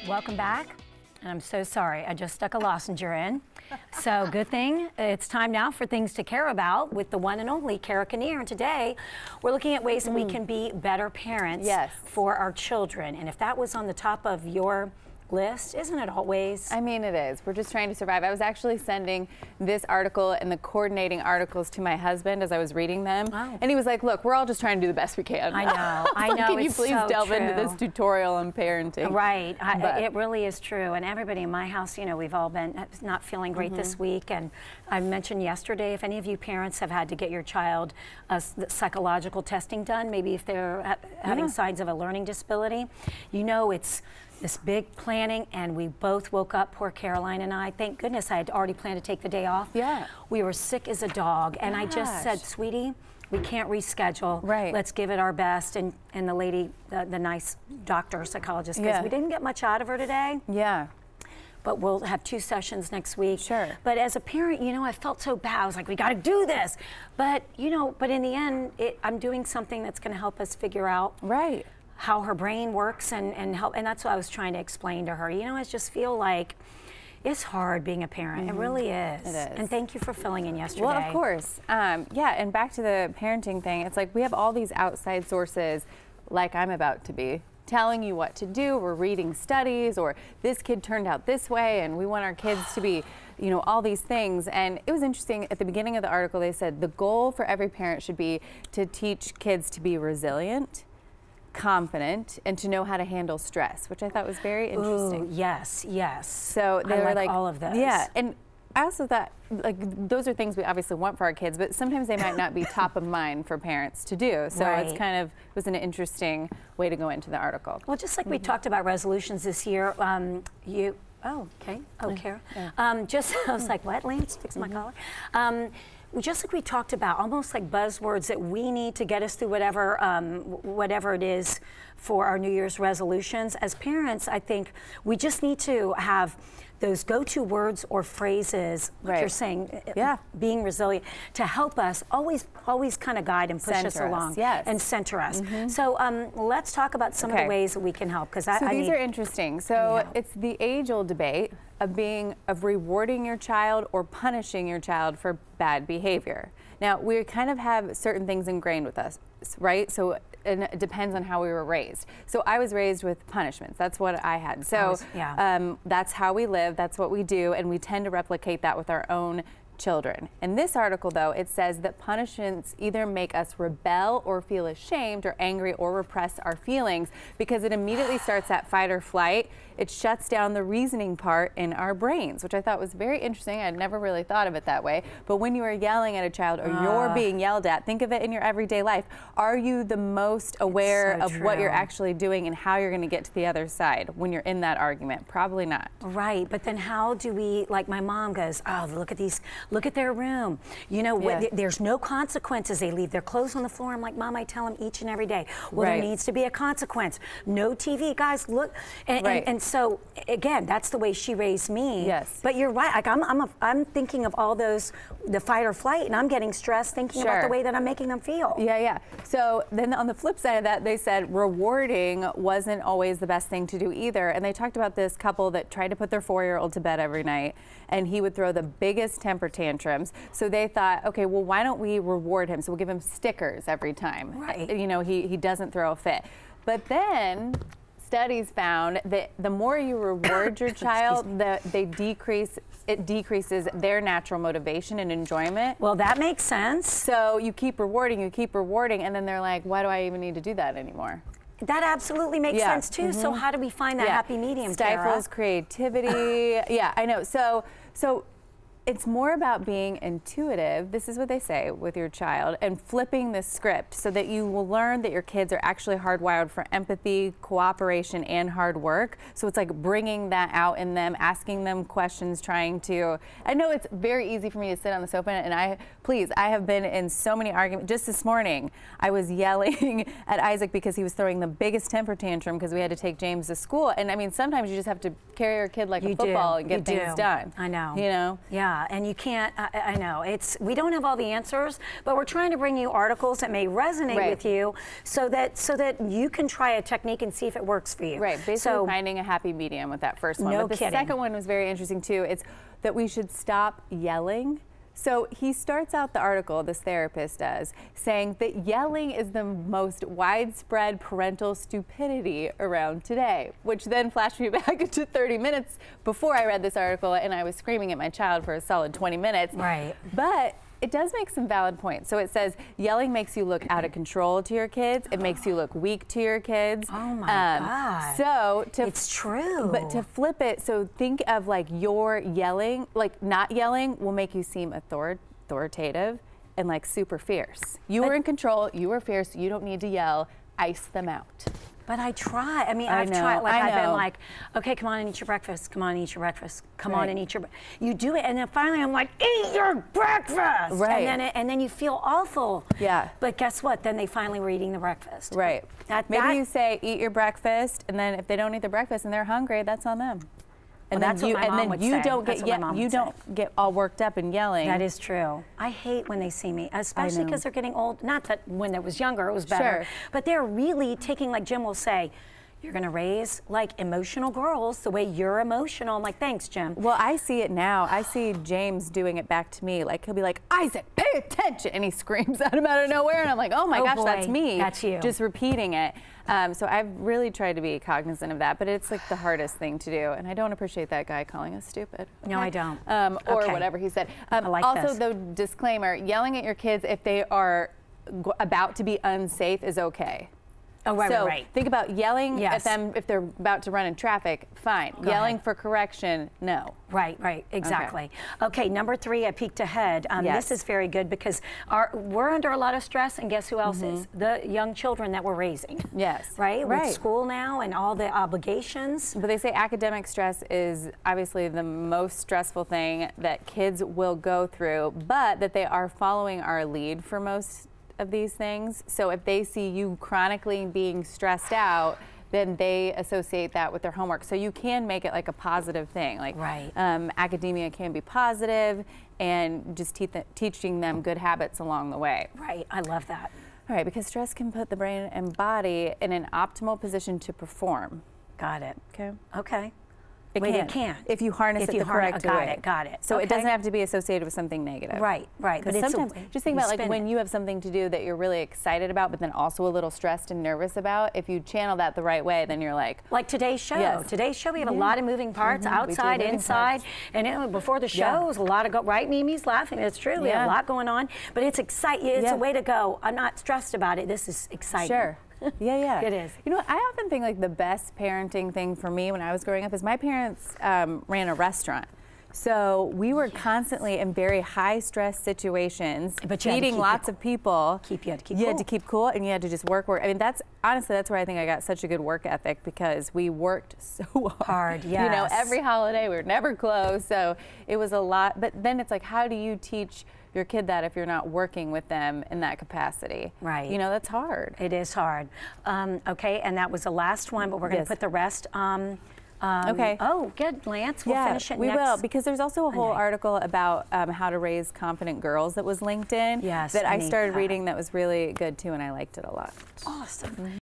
Welcome back. And I'm so sorry, I just stuck a lozenge in. So good thing it's time now for things to care about with the one and only Cara Kneer. And today we're looking at ways that we can be better parents for our children. And if that was on the top of your list, isn't it always? I mean, it is. We're just trying to survive. I was actually sending this article and the coordinating articles to my husband as I was reading them. Oh. And he was like, look, we're all just trying to do the best we can. I know. I know. Can you it's please so delve true. into this tutorial on parenting? Right. It really is true. And everybody in my house, you know, we've all been not feeling great this week. And I mentioned yesterday, if any of you parents have had to get your child psychological testing done, maybe if they're having signs of a learning disability, you know, it's this big planning, and we both woke up, poor Caroline and I. Thank goodness I had already planned to take the day off. Yeah. We were sick as a dog, and I just said, sweetie, we can't reschedule. Right. Let's give it our best. And the lady, the nice doctor, psychologist, because we didn't get much out of her today. Yeah. But we'll have 2 sessions next week. Sure. But as a parent, you know, I felt so bad. I was like, we got to do this. But, you know, but in the end, I'm doing something that's going to help us figure out how her brain works and help. And that's what I was trying to explain to her. You know, I just feel like it's hard being a parent. It really is. It is. And thank you for filling in yesterday. Well, of course. Yeah, and back to the parenting thing, it's like we have all these outside sources, like I'm about to be, telling you what to do. We're reading studies, or this kid turned out this way, and we want our kids to be, you know, all these things. And it was interesting, at the beginning of the article, they said the goal for every parent should be to teach kids to be resilient, confident, and to know how to handle stress, which I thought was very interesting. Ooh, yes, yes. So they were like all of those. Yeah, and I also thought, like, those are things we obviously want for our kids, but sometimes they might not be top of mind for parents to do. So it's kind of, it was an interesting way to go into the article. Well, just like we talked about resolutions this year, Cara. Just, I was like, what, Lance? Fix my collar. Just like we talked about, almost like buzzwords that we need to get us through whatever it is for our New Year's resolutions. As parents, I think we just need to have those go-to words or phrases, like you're saying, being resilient, to help us always kind of guide and push us along and center us. So let's talk about some of the ways that we can help, because these are interesting. So it's the age-old debate of rewarding your child or punishing your child for bad behavior. Now, we kind of have certain things ingrained with us, right? So and it depends on how we were raised. So I was raised with punishments. That's what I had. So that's how we live. That's what we do. And we tend to replicate that with our own children. In this article, though, it says that punishments either make us rebel or feel ashamed or angry or repress our feelings, because it immediately starts at fight or flight. It shuts down the reasoning part in our brains, which I thought was very interesting. I'd never really thought of it that way. But when you are yelling at a child, or you're being yelled at, think of it in your everyday life. Are you the most aware of what you're actually doing and how you're going to get to the other side when you're in that argument? Probably not. Right, but then how do we, like my mom goes, oh, look at these, look at their room. You know, there's no consequences. They leave their clothes on the floor. I'm like, Mom, I tell them each and every day, well, there needs to be a consequence. No TV, guys, look. And so, again, that's the way she raised me. Yes. But you're right. Like, I'm thinking of all those, the fight or flight, and I'm getting stressed thinking about the way that I'm making them feel. Yeah, yeah. So then on the flip side of that, they said rewarding wasn't always the best thing to do either. And they talked about this couple that tried to put their 4-year-old to bed every night, and he would throw the biggest temper tantrums. So they thought, okay, well, why don't we reward him? So we'll give him stickers every time. Right. You know, he doesn't throw a fit. But then studies found that the more you reward your child, it decreases their natural motivation and enjoyment. Well, that makes sense. So you keep rewarding, and then they're like, why do I even need to do that anymore? That absolutely makes sense too. So how do we find that happy medium, Stifles creativity. Yeah, I know. So it's more about being intuitive, this is what they say, with your child, and flipping the script so that you will learn that your kids are actually hardwired for empathy, cooperation, and hard work. So it's like bringing that out in them, asking them questions, trying to, I know it's very easy for me to sit on the sofa, and I have been in so many arguments. Just this morning, I was yelling at Isaac because he was throwing the biggest temper tantrum because we had to take James to school. And I mean, sometimes you just have to carry your kid like a football and get things done. I know. You know? Yeah. Yeah, and you can't, I know, we don't have all the answers, but we're trying to bring you articles that may resonate with you so that you can try a technique and see if it works for you. Right, basically so, finding a happy medium with that first one. No but the kidding. second one was very interesting too. It's that we should stop yelling. So he starts out the article, this therapist does, saying that yelling is the most widespread parental stupidity around today, which then flashed me back into 30 minutes before I read this article, and I was screaming at my child for a solid 20 minutes. Right. But it does make some valid points. So it says yelling makes you look out of control to your kids. It makes you look weak to your kids. Oh my God. So it's true. But to flip it, so think of like your yelling, like not yelling will make you seem authoritative and like super fierce. You were in control, you were fierce, you don't need to yell, ice them out. But I try. I mean, I've tried. Like I've been like, okay, come on and eat your breakfast. Come on and eat your breakfast. Come on and eat your. You do it, and then finally I'm like, eat your breakfast. Right. And then you feel awful. Yeah. But guess what? Then they finally were eating the breakfast. Right. Maybe you say eat your breakfast, and then if they don't eat their breakfast and they're hungry, that's on them. And well, that's what my mom would say. You don't get all worked up and yelling. That is true. I hate when they see me, especially because they're getting old. Not that when I was younger it was better, but they're really taking, like Jim will say, you're going to raise like emotional girls the way you're emotional. I'm like, thanks, Jim. Well, I see it now. I see James doing it back to me. Like he'll be like, Isaac, pay attention, and he screams at him out of nowhere, and I'm like, oh my gosh, boy, that's me. That's you. Just repeating it. So I've really tried to be cognizant of that, but it's like the hardest thing to do, and I don't appreciate that guy calling us stupid. Okay? No, I don't. Or whatever he said. I like also, this. though, disclaimer: yelling at your kids if they are about to be unsafe is okay. Oh, right, so right. think about yelling at them if they're about to run in traffic, fine. Yelling for correction, no. Right, exactly. Okay, number 3, I peeked ahead. This is very good because we're under a lot of stress, and guess who else is? The young children that we're raising. Yes. Right? With school now and all the obligations. But they say academic stress is obviously the most stressful thing that kids will go through, but that they are following our lead for most of these things. So if they see you chronically being stressed out, then they associate that with their homework. So you can make it like a positive thing. Like academia can be positive, and just teaching them good habits along the way. Right, I love that. All right, because stress can put the brain and body in an optimal position to perform. Got it. Okay. Okay. It can. If you harness it the correct way. Got it. So it doesn't have to be associated with something negative. Right. But sometimes, just think about like when you have something to do that you're really excited about, but then also a little stressed and nervous about. If you channel that the right way, then you're like today's show. Yes. Today's show, we have a lot of moving parts, outside, inside, and before the show, was a lot of right. Mimi's laughing. It's true. We have a lot going on, but it's exciting. It's a way to go. I'm not stressed about it. This is exciting. Sure. Yeah. It is. You know, I often think like the best parenting thing for me when I was growing up is my parents ran a restaurant. So we were constantly in very high stress situations, feeding lots of people. You had to keep cool, and you had to just work. I mean, honestly, that's where I think I got such a good work ethic, because we worked so hard. Yes. You know, every holiday we were never closed, so it was a lot. But then it's like, how do you teach your kid that if you're not working with them in that capacity? Right. You know, that's hard. It is hard. Okay, and that was the last one, but we're going to put the rest. Okay. Oh, good, Lance. We'll finish it next. We will, because there's also a whole article about how to raise confident girls that was linked in. Yes. That I started reading that was really good too, and I liked it a lot. Awesome.